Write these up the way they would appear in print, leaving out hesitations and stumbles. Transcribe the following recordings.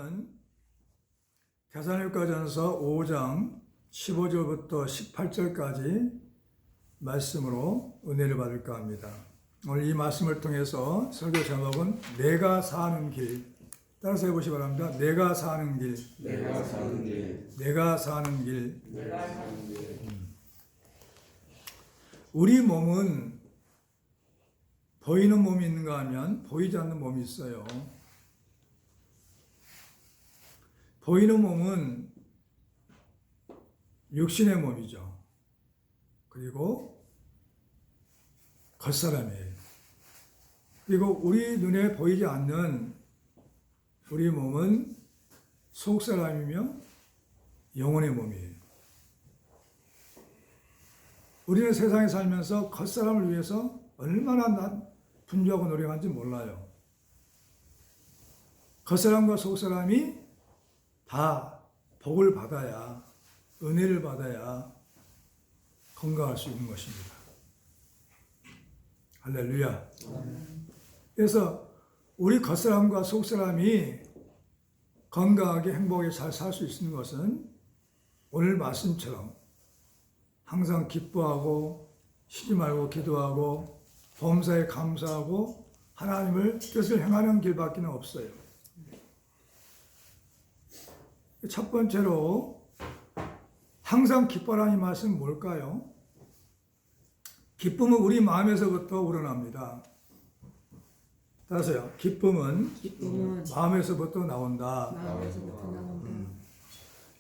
오늘은 데살로니가전서 5장 15절부터 18절까지 말씀으로 은혜를 받을까 합니다. 오늘 이 말씀을 통해서 설교 제목은 내가 사는 길, 따라서 해보시기 바랍니다. 내가 사는 길, 내가 사는 길, 내가 사는 길. 내가 사는 길. 우리 몸은 보이는 몸이 있는가 하면 보이지 않는 몸이 있어요. 보이는 몸은 육신의 몸이죠. 그리고 겉사람이에요. 그리고 우리 눈에 보이지 않는 우리 몸은 속사람이며 영혼의 몸이에요. 우리는 세상에 살면서 겉사람을 위해서 얼마나 분주하고 노력하는지 몰라요. 겉사람과 속사람이 다 복을 받아야, 은혜를 받아야 건강할 수 있는 것입니다. 할렐루야. 그래서 우리 겉사람과 속사람이 건강하게 행복하게 잘 살 수 있는 것은 오늘 말씀처럼 항상 기뻐하고 쉬지 말고 기도하고 범사에 감사하고 하나님을 뜻을 행하는 길밖에 없어요. 첫 번째로 항상 기뻐라는 이 말씀은 뭘까요? 기쁨은 우리 마음에서부터 우러납니다. 따라서요. 기쁨은 마음에서부터 나온다.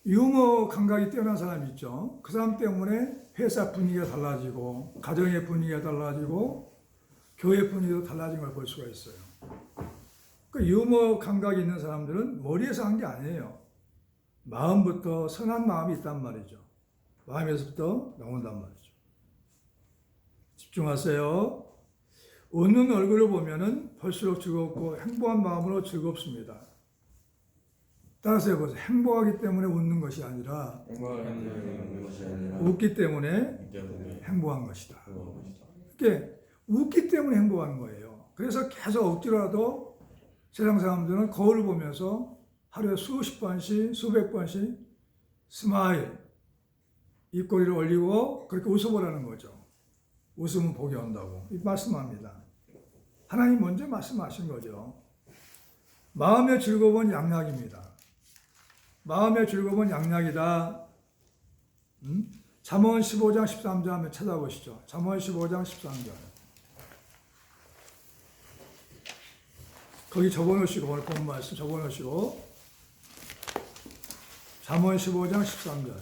유머 감각이 뛰어난 사람이 있죠. 그 사람 때문에 회사 분위기가 달라지고 가정의 분위기가 달라지고 교회 분위기도 달라진 걸 볼 수가 있어요. 그 유머 감각이 있는 사람들은 머리에서 한 게 아니에요. 마음부터 선한 마음이 있단 말이죠. 마음에서부터 나온단 말이죠. 집중하세요. 웃는 얼굴을 보면은 볼수록 즐겁고 행복한 마음으로 즐겁습니다. 따라서 해보세요. 행복하기 때문에 웃는 것이 아니라 웃기 때문에 행복한 것이다. 그러니까 웃기 때문에 행복한 거예요. 그래서 계속 억지로라도 세상 사람들은 거울을 보면서 하루에 수십 번씩, 수백 번씩 스마일, 입꼬리를 올리고 그렇게 웃어보라는 거죠. 웃으면 복이 온다고 말씀합니다. 하나님 먼저 말씀하신 거죠. 마음의 즐거움은 양약입니다. 마음의 즐거움은 양약이다. 잠언 15장 13절 한번 찾아보시죠. 잠언 15장 13절. 거기 적어놓으시고, 오늘 본 말씀 적어놓으시고. 잠언 15장 13절.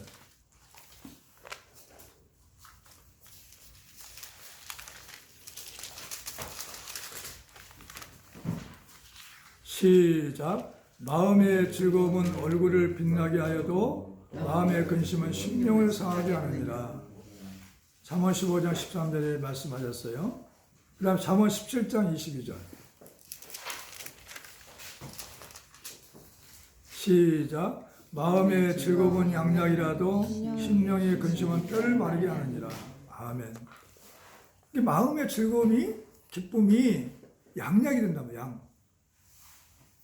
시작. 마음의 즐거움은 얼굴을 빛나게 하여도 마음의 근심은 심령을 상하게 하느니라. 잠언 15장 13절에 말씀하셨어요. 그 다음 잠언 17장 22절. 시작. 마음의 즐거움은 양약이라도 심령의 근심은 뼈를 마르게 하느니라. 아멘. 마음의 즐거움이, 기쁨이 양약이 된다면 양.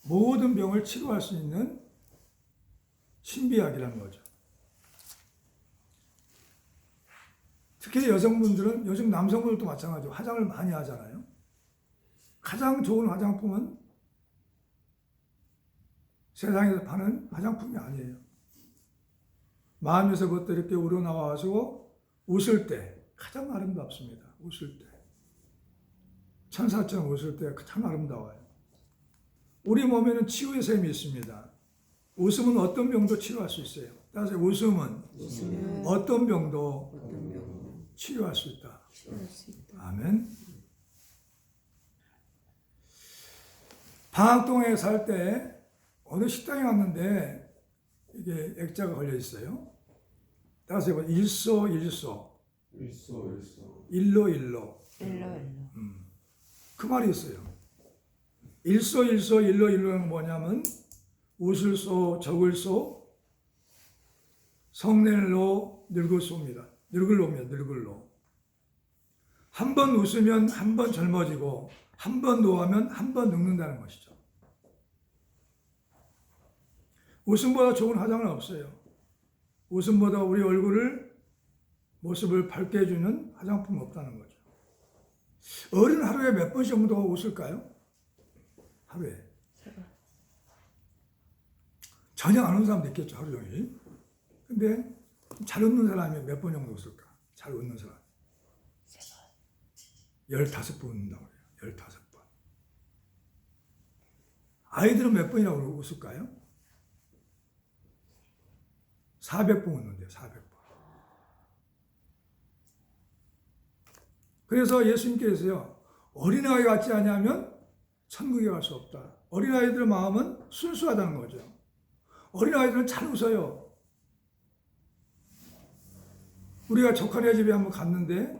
모든 병을 치료할 수 있는 신비약이라는 거죠. 특히 여성분들은, 요즘 남성분들도 마찬가지로 화장을 많이 하잖아요. 가장 좋은 화장품은 세상에서 파는 화장품이 아니에요. 마음에서부터 이렇게 우러나와가지고 웃을 때 가장 아름답습니다. 웃을 때. 천사처럼 웃을 때 참 아름다워요. 우리 몸에는 치유의 셈이 있습니다. 웃음은 어떤 병도 치료할 수 있어요. 따라서 웃음은 어떤 병도 치료할 수 있다. 아멘. 방학동에 살 때 어느 식당에 갔는데 이게 액자가 걸려 있어요. 따라서 해봐. 일소. 일로. 그 말이 있어요. 일로는 뭐냐면 웃을 소, 적을 소, 성낼 로, 늙을 소입니다. 늙을 로. 한 번 웃으면 한 번 젊어지고 한 번 노하면 한 번 늙는다는 것이죠. 웃음보다 좋은 화장은 없어요. 웃음보다 우리 모습을 밝게 해주는 화장품 없다는 거죠. 어른 하루에 몇 번 정도 웃을까요? 하루에. 전혀 안 웃는 사람도 있겠죠, 하루 종일. 근데 잘 웃는 사람이 몇 번 정도 웃을까? 잘 웃는 사람. 15번 웃는다고 그래요. 15번. 아이들은 몇 번이나 웃을까요? 400번 웃는데요, 400번. 그래서 예수님께서요, 어린아이 같지 않냐면 천국에 갈 수 없다. 어린아이들의 마음은 순수하다는 거죠. 어린아이들은 잘 웃어요. 우리가 조카네 집에 한번 갔는데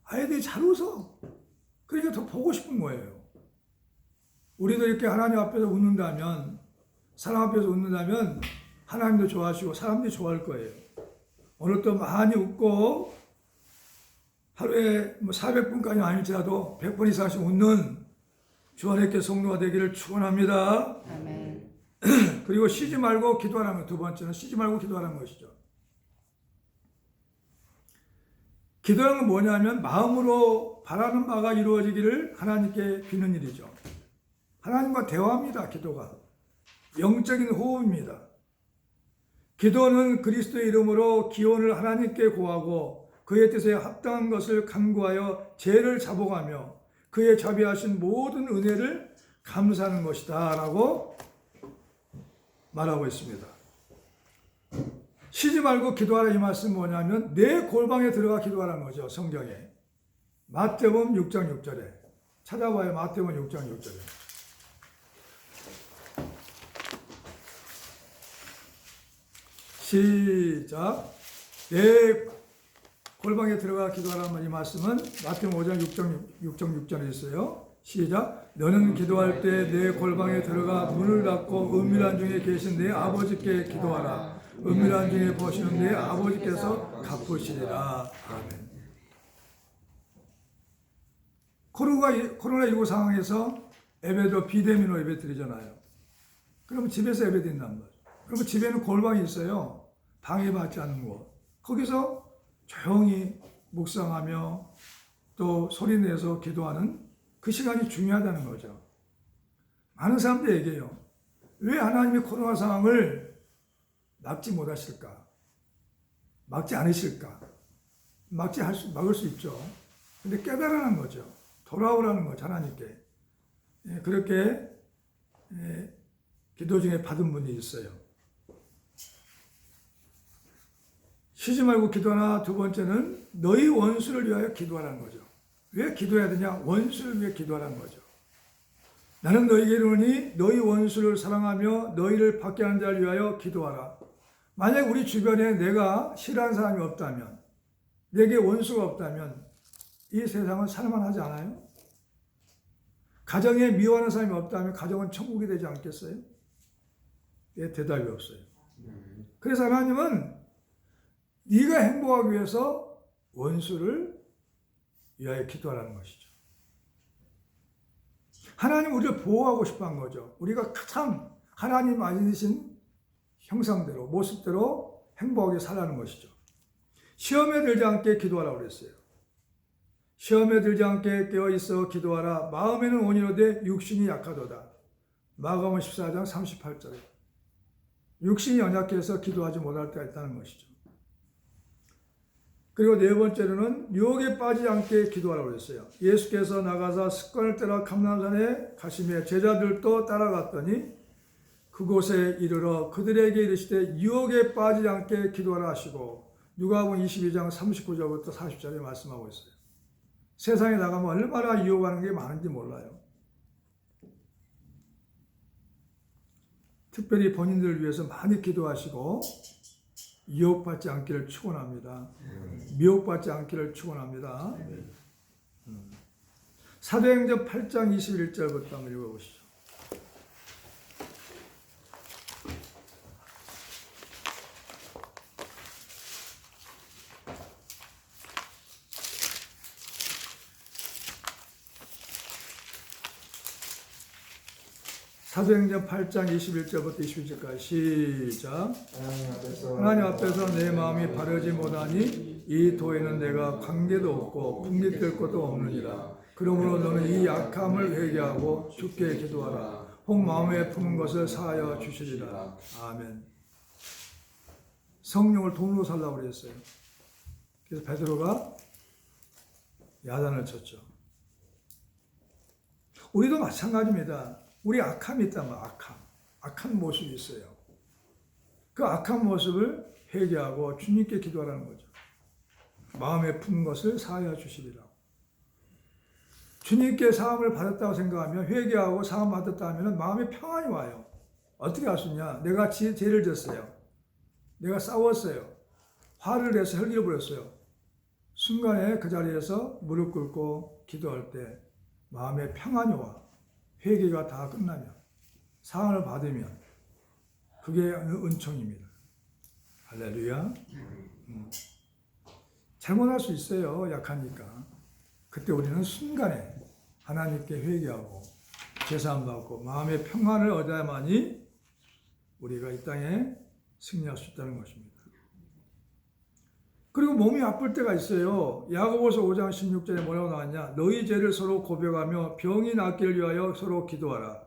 아이들이 잘 웃어. 그러니까 더 보고 싶은 거예요. 우리도 이렇게 하나님 앞에서 웃는다면, 사람 앞에서 웃는다면 하나님도 좋아하시고 사람들이 좋아할 거예요. 오늘 또 많이 웃고 하루에 400분까지 아닐지라도 100번 이상씩 웃는 주안의 성도가 되기를 축원합니다. 아멘. 그리고 쉬지 말고 기도하라는 것. 두 번째는 쉬지 말고 기도하라는 것이죠. 기도하는 건 뭐냐면 마음으로 바라는 바가 이루어지기를 하나님께 비는 일이죠. 하나님과 대화합니다. 기도가. 영적인 호흡입니다. 기도는 그리스도의 이름으로 기원을 하나님께 구하고 그의 뜻에 합당한 것을 간구하여 죄를 자복하며 그의 자비하신 모든 은혜를 감사하는 것이다 라고 말하고 있습니다. 쉬지 말고 기도하라 이 말씀은 뭐냐면 내 골방에 들어가 기도하라는 거죠. 성경에. 마태복음 6장 6절에 찾아봐요. 마태복음 6장 6절에. 시작. 내 골방에 들어가 기도하라는 이 말씀은 마태복음 5장 6장 6절에 있어요. 시작. 너는 기도할 때 내 골방에 들어가 문을 닫고 은밀한 중에 계신 내 아버지께 기도하라. 은밀한 중에 보시는 내 아버지께서 갚으시리라. 아멘. 코로나19 상황에서 예배도 비대면으로 예배 드리잖아요. 그러면 집에서 예배 드린단 말이에요. 그러면 집에는 골방이 있어요. 방해받지 않는 곳. 거기서 조용히 묵상하며 또 소리내서 기도하는 그 시간이 중요하다는 거죠. 많은 사람들이 얘기해요. 왜 하나님이 코로나 상황을 막지 못하실까? 막지 않으실까? 막을 수 있죠. 근데 깨달으라는 거죠. 돌아오라는 거죠, 하나님께. 그렇게 기도 중에 받은 분이 있어요. 쉬지 말고 기도하나. 두 번째는 너희 원수를 위하여 기도하라는 거죠. 왜 기도해야 되냐? 원수를 위해 기도하라는 거죠. 나는 너희에게 이르노니 너희 원수를 사랑하며 너희를 받게 하는 자를 위하여 기도하라. 만약 우리 주변에 내가 싫어하는 사람이 없다면, 내게 원수가 없다면 이 세상은 살만하지 않아요? 가정에 미워하는 사람이 없다면 가정은 천국이 되지 않겠어요? 예, 대답이 없어요. 그래서 하나님은 네가 행복하기 위해서 원수를 위하여 기도하라는 것이죠. 하나님 우리를 보호하고 싶어 한 거죠. 우리가 가장 하나님 아니신 형상대로, 모습대로 행복하게 살라는 것이죠. 시험에 들지 않게 기도하라고 그랬어요. 시험에 들지 않게 깨어있어 기도하라. 마음에는 온유로되 육신이 약하도다. 마가복음 14장 38절에. 육신이 연약해서 기도하지 못할 때가 있다는 것이죠. 그리고 네 번째로는 유혹에 빠지지 않게 기도하라고 했어요. 예수께서 나가사 습관을 따라 감람산에 가시며 제자들도 따라갔더니 그곳에 이르러 그들에게 이르시되 유혹에 빠지지 않게 기도하라 하시고 누가복음 22장 39절부터 40절에 말씀하고 있어요. 세상에 나가면 얼마나 유혹하는 게 많은지 몰라요. 특별히 본인들을 위해서 많이 기도하시고 유혹받지 않기를 축원합니다. 미혹받지 않기를 축원합니다. 사도행전 8장 21절부터 한번 읽어보시죠. 사도행전 8장 21절부터 22절까지 시작. 하나님 앞에서 내 마음이 바르지 못하니 이 도에는 내가 관계도 없고 분깃될 것도 없느니라. 그러므로 너는 이 약함을 회개하고 주께 기도하라. 혹 마음에 품은 것을 사하여 주시리라. 아멘. 성령을 돈으로 살라고 그랬어요. 그래서 베드로가 야단을 쳤죠. 우리도 마찬가지입니다. 우리 악함이 있다면 악한 모습이 있어요. 그 악한 모습을 회개하고 주님께 기도하라는 거죠. 마음에 품은 것을 사하여 주시리라고. 주님께 사함을 받았다고 생각하면, 회개하고 사함 받았다 하면 마음에 평안이 와요. 어떻게 할 수 있냐? 내가 죄를 졌어요. 내가 싸웠어요. 화를 내서 혈기를 부렸어요. 순간에 그 자리에서 무릎 꿇고 기도할 때 마음에 평안이 와. 회개가 다 끝나면, 사함을 받으면 그게 은총입니다. 할렐루야. 잘못할 수 있어요. 약하니까. 그때 우리는 순간에 하나님께 회개하고 제사함 받고 마음의 평안을 얻어야만이 우리가 이 땅에 승리할 수 있다는 것입니다. 그리고 몸이 아플 때가 있어요. 야고보서 5장 16절에 뭐라고 나왔냐? 너희 죄를 서로 고백하며 병이 낫기를 위하여 서로 기도하라.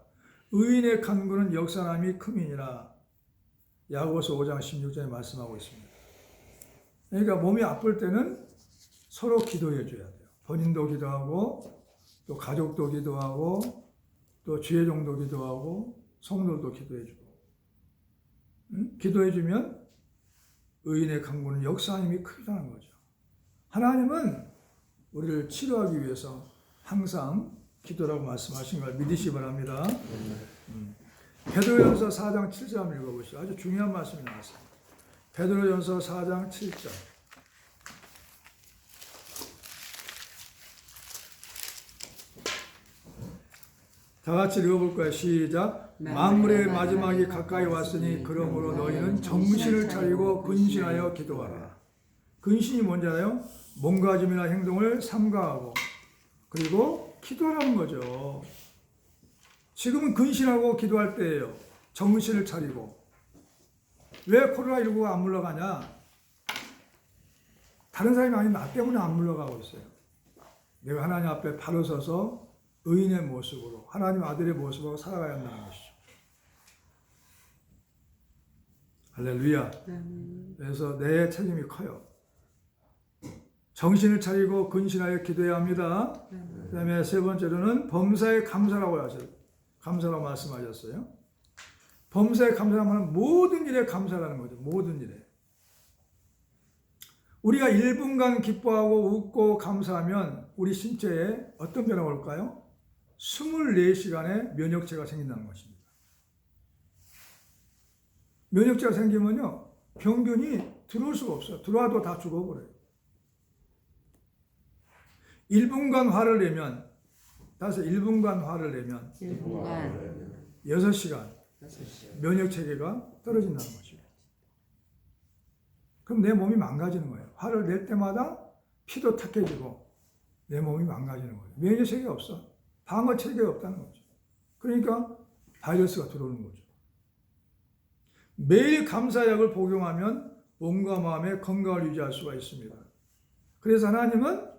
의인의 간구는 역사함이 큼이니라. 야고보서 5장 16절에 말씀하고 있습니다. 그러니까 몸이 아플 때는 서로 기도해 줘야 돼요. 본인도 기도하고 또 가족도 기도하고 또 주의종도 기도하고 성도도 기도해 주고. 기도해 주면 의인의 간구는 역사함이 크다는 거죠. 하나님은 우리를 치료하기 위해서 항상 기도라고 말씀하신 걸 믿으시기 바랍니다. 베드로전서 4장 7절 한번 읽어보시죠. 아주 중요한 말씀이 나왔어요. 베드로전서 4장 7절. 다 같이 읽어볼 거예요. 시작. 만물의 마지막이 가까이 왔으니 그러므로 너희는 정신을 차리고 근신하여 기도하라. 근신이 뭔지 알아요? 몸가짐이나 행동을 삼가하고 그리고 기도하라는 거죠. 지금은 근신하고 기도할 때예요. 정신을 차리고. 왜 코로나19가 안 물러가냐? 다른 사람이 아니면 나 때문에 안 물러가고 있어요. 내가 하나님 앞에 바로 서서 의인의 모습으로, 하나님 아들의 모습으로 살아가야 한다는 것이죠. 할렐루야. 그래서 내 책임이 커요. 정신을 차리고 근신하여 기도해야 합니다. 그 다음에 세 번째로는 범사에 감사라고 말씀하셨어요. 범사에 감사하면 모든 일에 감사라는 거죠. 모든 일에. 우리가 1분간 기뻐하고 웃고 감사하면 우리 신체에 어떤 변화가 올까요? 24시간의 면역체가 생긴다는 것입니다. 면역체가 생기면요, 병균이 들어올 수가 없어요. 들어와도 다 죽어버려요. 1분간 화를 내면, 다시 1분간 화를 내면 6시간 면역체계가 떨어진다는 것입니다. 그럼 내 몸이 망가지는 거예요. 화를 낼 때마다 피도 탁해지고 내 몸이 망가지는 거예요. 면역체계가 없어. 방어체계가 없다는 거죠. 그러니까 바이러스가 들어오는 거죠. 매일 감사약을 복용하면 몸과 마음의 건강을 유지할 수가 있습니다. 그래서 하나님은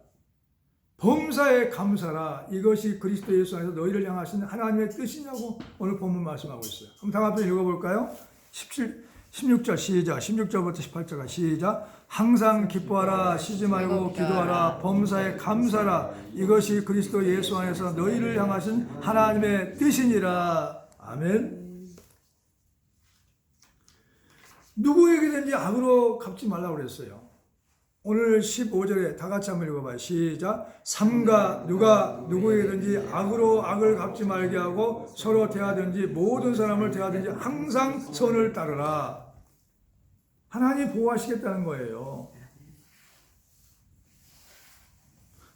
범사에 감사라. 이것이 그리스도 예수 안에서 너희를 향하신 하나님의 뜻이냐고 오늘 본문 말씀하고 있어요. 한번 다 같이 읽어볼까요? 16절 시작. 16절부터 18절까지 시작. 항상 기뻐하라. 쉬지 말고 기도하라. 범사에 감사라. 이것이 그리스도 예수 안에서 너희를 향하신 하나님의 뜻이니라. 아멘. 누구에게든지 악으로 갚지 말라고 그랬어요. 오늘 15절에 다 같이 한번 읽어봐요. 시작. 삼가 누가 누구에게든지 악으로 악을 갚지 말게 하고 서로 대하든지 모든 사람을 대하든지 항상 선을 따르라. 하나님 보호하시겠다는 거예요.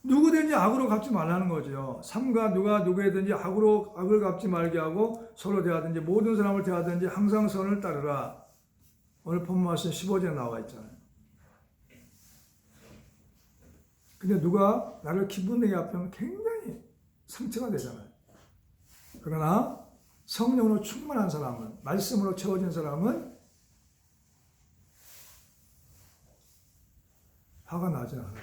누구든지 악으로 갚지 말라는 거죠. 삼가 누가 누구에든지 악으로 악을 갚지 말게 하고 서로 대하든지 모든 사람을 대하든지 항상 선을 따르라. 오늘 본문 말씀 15절에 나와 있잖아요. 근데 누가 나를 기분 내게 앞에면 굉장히 상처가 되잖아요. 그러나 성령으로 충만한 사람은, 말씀으로 채워진 사람은 화가 나지 않아요.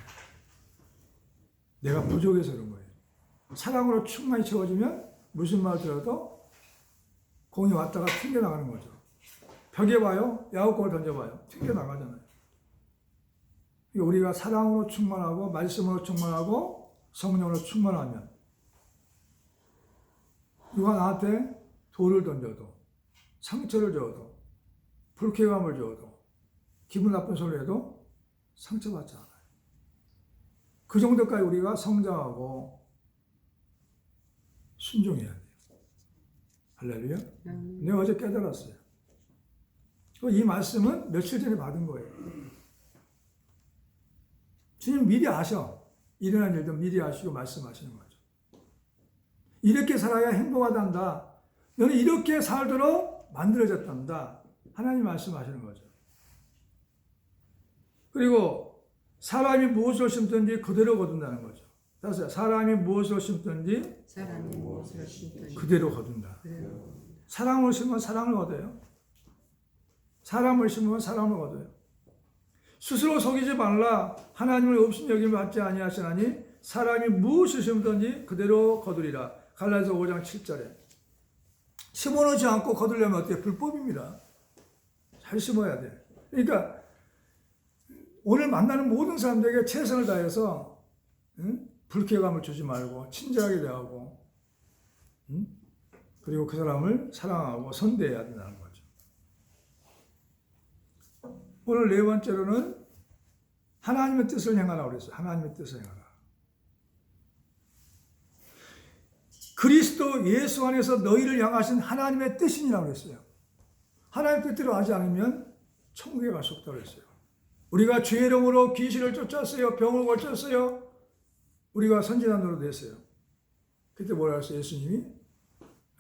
내가 부족해서 그런 거예요. 사랑으로 충만히 채워지면 무슨 말 들어도 공이 왔다가 튕겨나가는 거죠. 벽에 봐요. 야구공을 던져봐요. 튕겨나가잖아요. 우리가 사랑으로 충만하고 말씀으로 충만하고 성령으로 충만하면 누가 나한테 돌을 던져도 상처를 줘도 불쾌감을 줘도 기분 나쁜 소리 해도 상처받지 않아요. 그 정도까지 우리가 성장하고 순종해야 돼요. 할렐루야. 내가 어제 깨달았어요. 이 말씀은 며칠 전에 받은 거예요. 주님 미리 아셔. 일어난 일도 미리 아시고 말씀하시는 거죠. 이렇게 살아야 행복하단다. 너는 이렇게 살도록 만들어졌단다. 하나님 말씀하시는 거죠. 그리고 사람이 무엇을 심든지 그대로 거둔다는 거죠. 따라서 사람이 무엇을 심든지 그대로 거둔다. 사랑을 심으면 사랑을 얻어요. 사람을 심으면 사람을 얻어요. 스스로 속이지 말라. 하나님을 업신여김을 받지 아니하시나니 사람이 무엇을 심든지 그대로 거두리라. 갈라디아서 5장 7절에 심어놓지 않고 거두려면 어때요? 불법입니다. 잘 심어야 돼. 그러니까 오늘 만나는 모든 사람들에게 최선을 다해서 불쾌감을 주지 말고 친절하게 대하고 그리고 그 사람을 사랑하고 선대해야 된다는 거죠. 오늘 네 번째로는 하나님의 뜻을 행하라고 그랬어요. 하나님의 뜻을 행하라. 그리스도 예수 안에서 너희를 향하신 하나님의 뜻이라고 그랬어요. 하나님의 뜻대로 하지 않으면 천국에 갈 수 없다고 그랬어요. 우리가 죄의 이름으로 귀신을 쫓았어요. 병을 고쳤어요. 우리가 선지자 노릇했어요. 그때 뭐라 했어요? 예수님이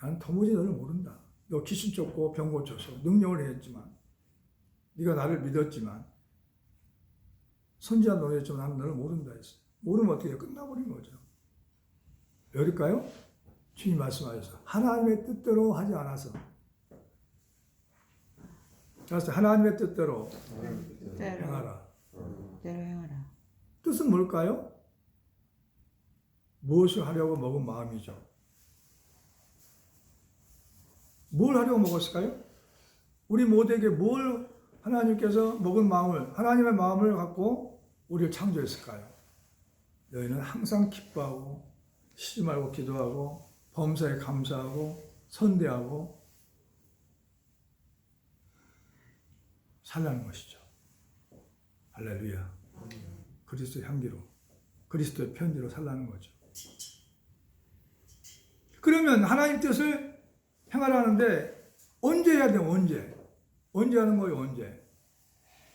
난 도무지 너를 모른다. 너 귀신 쫓고 병 고쳐서 능력을 했지만 네가 나를 믿었지만 선지자 노릇했지만 나는 너를 모른다 했어요. 모르면 어떻게 해요? 끝나버린 거죠. 왜일까요? 주님 말씀하셔서 하나님의 뜻대로 하지 않아서. 그래서 하나님의 뜻대로 행하라. 뜻은 뭘까요? 무엇을 하려고 먹은 마음이죠. 뭘 하려고 먹었을까요? 우리 모두에게 뭘 하나님께서 먹은 마음을, 하나님의 마음을 갖고 우리를 창조했을까요? 너희는 항상 기뻐하고 쉬지 말고 기도하고 범사에 감사하고 선대하고 살라는 것이죠. 할렐루야. 그리스도의 향기로, 그리스도의 편지로 살라는 거죠. 그러면 하나님 뜻을 행하라는데 언제 해야 돼요? 언제? 언제 하는 거예요? 언제?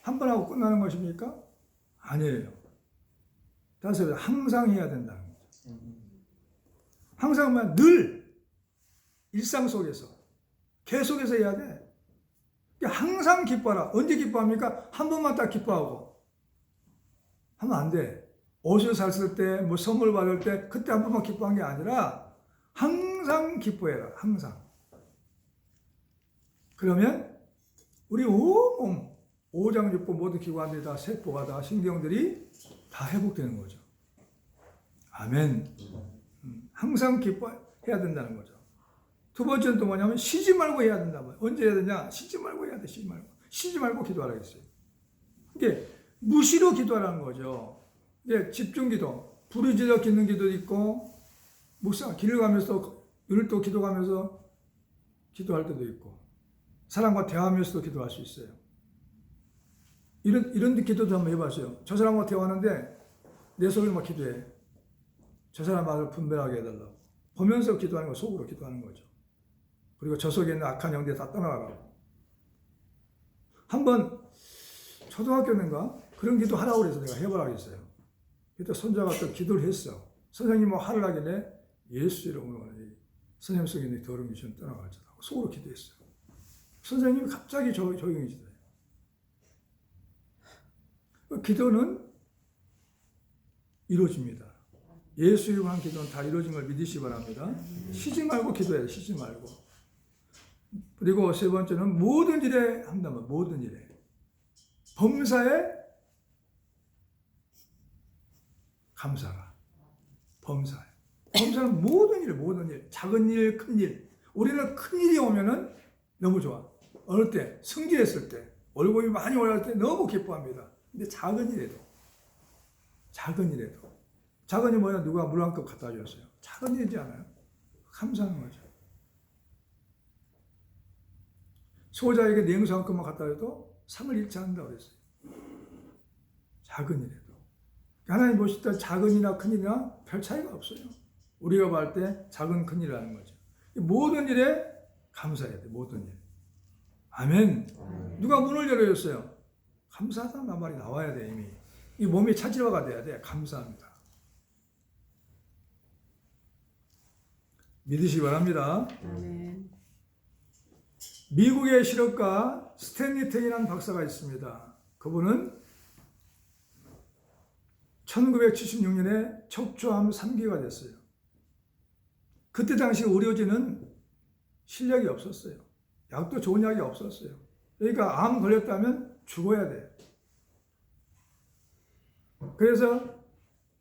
한 번 하고 끝나는 것입니까? 아니에요. 다시 항상 해야 된다는 거죠. 항상 늘 일상 속에서 계속해서 해야 돼. 항상 기뻐하라. 언제 기뻐합니까? 한 번만 딱 기뻐하고 하면 안 돼. 옷을 샀을 때, 뭐 선물 받을 때 그때 한 번만 기뻐한 게 아니라 항상 기뻐해라. 항상. 그러면 우리 온몸 오장육부 모든 기관들이 다 세포가 다 신경들이 다 회복되는 거죠. 아멘. 항상 기뻐해야 된다는 거죠. 두 번째는 또 뭐냐면 쉬지 말고 해야 된다고요. 언제 해야 되냐? 쉬지 말고 해야 돼. 쉬지 말고. 쉬지 말고 기도하라고 했어요. 이게 무시로 기도하라는 거죠. 이게 집중기도, 부르짖어 기는 기도도 있고 묵상, 길을 가면서 눈을 또 기도하면서 기도할 때도 있고 사람과 대화하면서도 기도할 수 있어요. 이런 기도도 한번 해봤어요. 저 사람과 대화하는데 내 속으로 막 기도해. 저 사람 말을 분별하게 해달라고. 보면서 기도하는 거, 속으로 기도하는 거죠. 그리고 저 속에 있는 악한 영들 다 떠나가라고. 한번 초등학교인가 그런 기도 하라고 그래서 내가 해보라고 했어요. 그때 손자가 또 기도를 했어. 선생님이 뭐 하를 하길래 예수 이름으로 선생님 속에 있는 더러운 귀신 떠나가자고 속으로 기도했어요. 선생님이 갑자기 조용해지더래요. 기도는 이루어집니다. 예수 이름으로 한 기도는 다 이루어진 걸 믿으시기 바랍니다. 쉬지 말고 기도해야 돼. 쉬지 말고. 그리고 세 번째는 모든 일에 한다면 모든 일에 범사에 감사라. 범사는 모든 일, 작은 일, 큰 일. 우리는 큰 일이 오면은 너무 좋아. 어느 때 승진했을 때 월급이 많이 올라갈 때 너무 기뻐합니다. 근데 작은 일이 뭐냐? 누가 물 한 컵 갖다 줬어요. 작은 일이지 않아요? 감사하는 거죠. 소자에게 냉수 한 컵만 갖다 줘도 상을 잃지 않는다고 그랬어요. 작은 일에도. 하나님 보실 때 작은 일이나 큰 일이나 별 차이가 없어요. 우리가 볼 때 작은 큰 일이라는 거죠. 모든 일에 감사해야 돼. 모든 일. 아멘. 누가 문을 열어줬어요. 감사하다는 말이 나와야 돼. 이미. 이 몸이 차질화가 돼야 돼. 감사합니다. 믿으시기 바랍니다. 아멘. 미국의 실업가 스탠리 탱이라는 박사가 있습니다. 그분은 1976년에 척추암 3기가 됐어요. 그때 당시 의료진은 실력이 없었어요. 약도 좋은 약이 없었어요. 그러니까 암 걸렸다면 죽어야 돼요. 그래서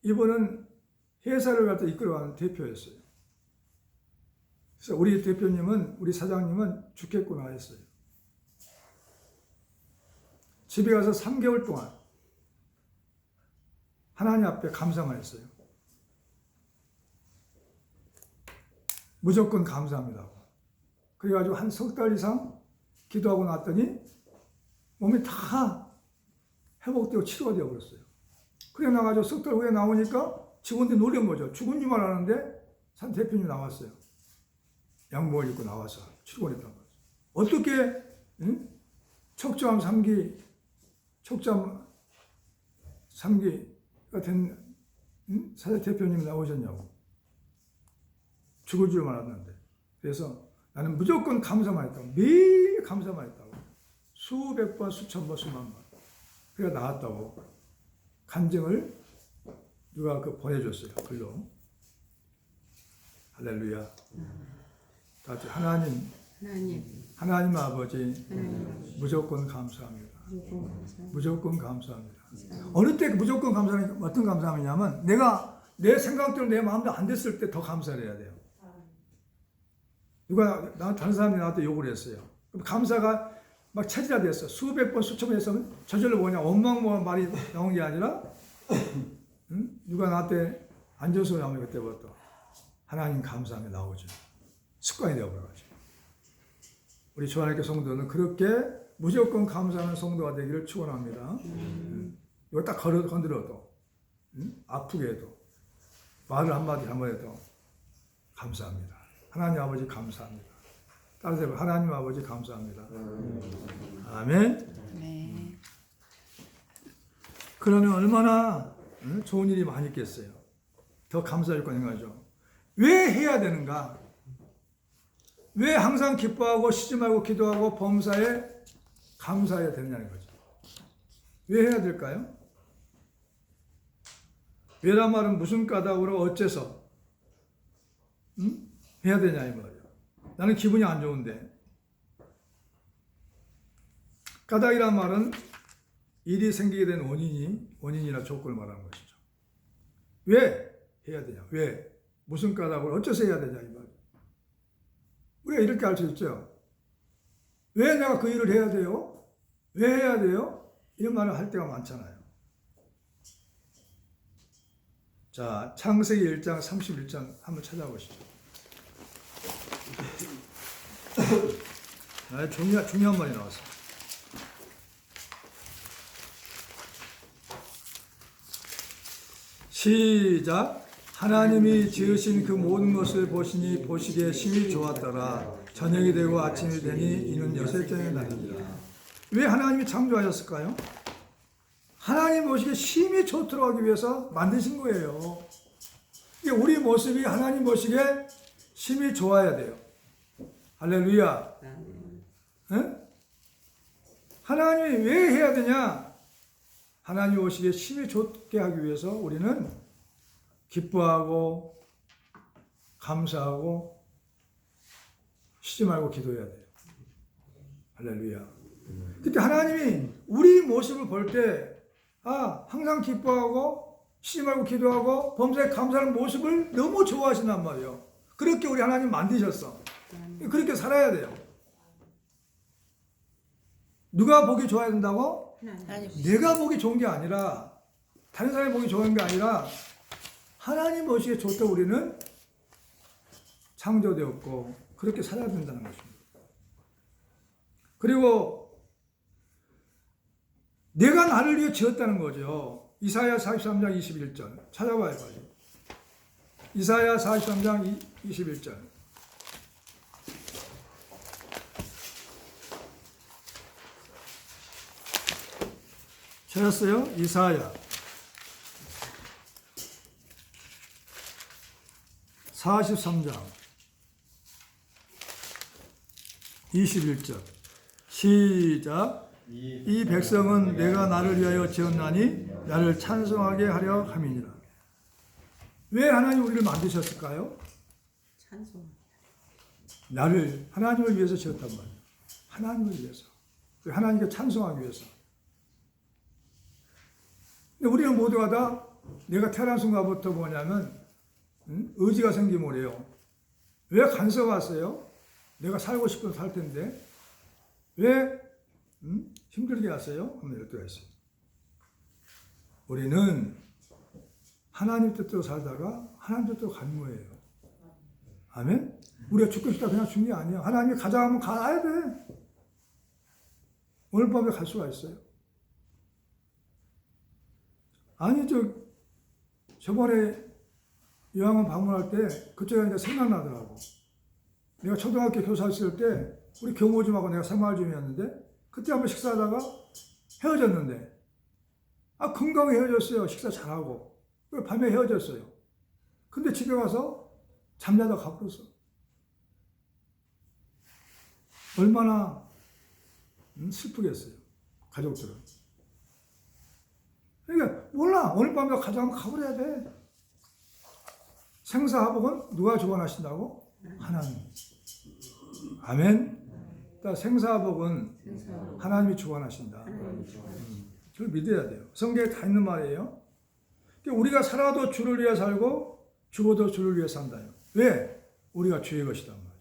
이분은 회사를 갖다 이끌어가는 대표였어요. 그래서 우리 사장님은 죽겠구나 했어요. 집에 가서 3개월 동안 하나님 앞에 감사만 했어요. 무조건 감사합니다. 그래가지고 한 석 달 이상 기도하고 났더니 몸이 다 회복되고 치료가 되어버렸어요. 그래 나가지고 석 달 후에 나오니까 직원들이 놀란 거죠. 죽은 줄만 아는데 산 대표님이 나왔어요. 양복을 입고 나와서 치료를 했던 거죠. 어떻게 척추암 3기가 된 사회 대표님이 나오셨냐고. 죽을 줄만 알았는데. 그래서 나는 무조건 감사만 했다고. 매일 감사만 했다고. 수백 번, 수천 번, 수만 번. 그래 나왔다고. 간증을 누가 보내줬어요. 글로. 할렐루야. 다시 하나님 아버지 무조건 감사합니다. 무조건 감사합니다. 어느 때 무조건 감사하는 어떤 감사함이냐면 내가 내 생각대로 내 마음대로 안 됐을 때 더 감사를 해야 돼요. 다른 사람이 나한테 욕을 했어요. 그럼 감사가 막 체질화됐어. 수백 번 수천 번 했으면 저절로 뭐냐 원망한 말이 나온 게 아니라 누가 나한테 안 좋은 소리 하면 그때부터 하나님 감사하며 나오죠. 습관이 되어버려가지고. 우리 주하나님께 성도는 그렇게 무조건 감사하는 성도가 되기를 축원합니다. 이거 딱 건드려도 아프게 해도 말을 한마디 해도 감사합니다. 하나님 아버지 감사합니다. 따라서 하나님 아버지 감사합니다. 아멘. 네. 그러면 얼마나 좋은 일이 많이 있겠어요. 더 감사할 거는 거죠. 왜 해야 되는가? 왜 항상 기뻐하고 쉬지 말고 기도하고 범사에 감사해야 되느냐는 거죠. 왜 해야 될까요? 왜란 말은 무슨 까닭으로 어째서 해야 되냐 이 말이에요. 나는 기분이 안 좋은데. 까닭이란 말은 일이 생기게 된 원인이나 조건을 말하는 것이죠. 왜 해야 되냐? 왜? 무슨 까닭으로 어째서 해야 되냐 이 말이에요. 우리가 이렇게 할 수 있죠. 왜 내가 그 일을 해야 돼요? 왜 해야 돼요? 이런 말을 할 때가 많잖아요. 자, 창세기 1장 31장 한번 찾아보시죠. 중요한 말이 나왔어요. 시작. 하나님이 지으신 그 모든 것을 보시니 보시기에 심히 좋았더라. 저녁이 되고 아침이 되니 이는 여섯째의 날이니라. 왜 하나님이 창조하셨을까요? 하나님 보시기에 심히 좋도록 하기 위해서 만드신 거예요. 우리 모습이 하나님 보시기에 심히 좋아야 돼요. 할렐루야. 네? 하나님이 왜 해야 되냐? 하나님 보시기에 심히 좋게 하기 위해서 우리는 기뻐하고 감사하고 쉬지 말고 기도해야 돼요. 할렐루야. 그때 하나님이 우리 모습을 볼 때, 항상 기뻐하고, 쉬지 말고 기도하고, 범사에 감사하는 모습을 너무 좋아하신단 말이에요. 그렇게 우리 하나님 만드셨어. 그렇게 살아야 돼요. 누가 보기 좋아야 된다고? 내가 보기 좋은 게 아니라, 다른 사람이 보기 좋은 게 아니라, 하나님 보시기에 좋다고 우리는 창조되었고, 그렇게 살아야 된다는 것입니다. 그리고, 내가 나를 위해 지었다는 거죠. 이사야 43장 21절. 찾아봐요, 빨리. 이사야 43장 21절. 찾았어요? 이사야 43장 21절. 시작. 이 백성은 내가 나를 위하여 지었나니 나를 찬송하게 하려 함이니라. 왜 하나님 우리를 만드셨을까요? 나를 하나님을 위해서 지었단 말이에요. 하나님을 위해서. 하나님께 찬송하기 위해서. 근데 우리는 모두가 다 내가 태어난 순간부터 뭐냐면 의지가 생기면 그래요. 왜 간섭 왔어요? 내가 살고 싶어서 살 텐데 왜 힘들게 하세요? 하면 이럴 때가 있어요. 우리는 하나님 뜻대로 살다가 하나님 뜻대로 가는 거예요. 아멘? 우리가 죽고 싶다 그냥 죽는 게 아니야. 하나님이 가자 하면 가야 돼. 오늘 밤에 갈 수가 있어요. 아니, 저번에 요양원 방문할 때 그쪽에 이제 생각나더라고. 내가 초등학교 교사 있을 때 우리 교모님하고 내가 생활 중이었는데 그때 한번 식사하다가 헤어졌는데 건강히 헤어졌어요. 식사 잘하고. 밤에 헤어졌어요. 근데 집에 가서 잠자다 가버렸어. 얼마나 슬프겠어요. 가족들은. 그러니까 몰라. 오늘 밤에 가자면 가버려야 돼. 생사화복은 누가 주관하신다고? 하나님. 아멘. 그러니까 생사화복은 하나님이 주관하신다. 그걸 믿어야 돼요. 성경에 다 있는 말이에요. 우리가 살아도 주를 위해 살고 죽어도 주를 위해 산다. 왜? 우리가 주의 것이다 말이죠.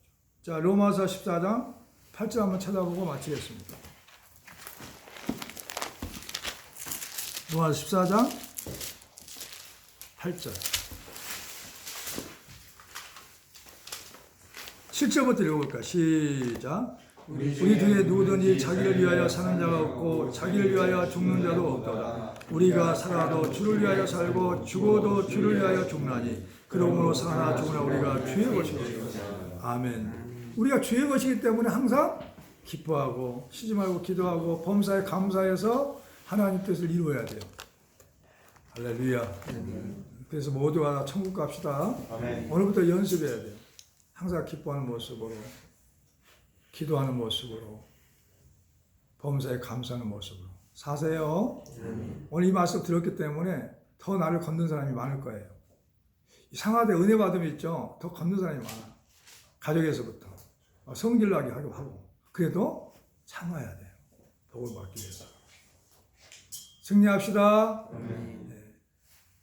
자, 로마서 14장 8절 한번 찾아보고 마치겠습니다. 로마서 14장 8절. 7절부터 읽어볼까? 시작. 우리 중에 누구든지 자기를 위하여 사는 자가 없고 자기를 위하여 죽는 자도 없도다. 우리가 살아도 주를 위하여 살고 죽어도 주를 위하여 죽나니 그러므로 사나 죽으나 우리가 주의 것이다. 아멘. 우리가 주의 것이기 때문에 항상 기뻐하고 쉬지 말고 기도하고 범사에 감사해서 하나님 뜻을 이루어야 돼요. 할렐루야. 그래서 모두가 다 천국 갑시다. 아멘. 오늘부터 연습해야 돼요. 항상 기뻐하는 모습으로, 기도하는 모습으로, 범사에 감사하는 모습으로 사세요. 오늘 이 말씀 들었기 때문에 더 나를 걷는 사람이 많을 거예요. 상하되 은혜 받음이 있죠. 더 걷는 사람이 많아. 가족에서부터 성질나게 하고 그래도 참아야 돼요. 복을 받기 위해서. 승리합시다. 네.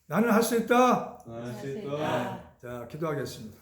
나는 할 수 있다. 할 수 있다. 자, 기도하겠습니다.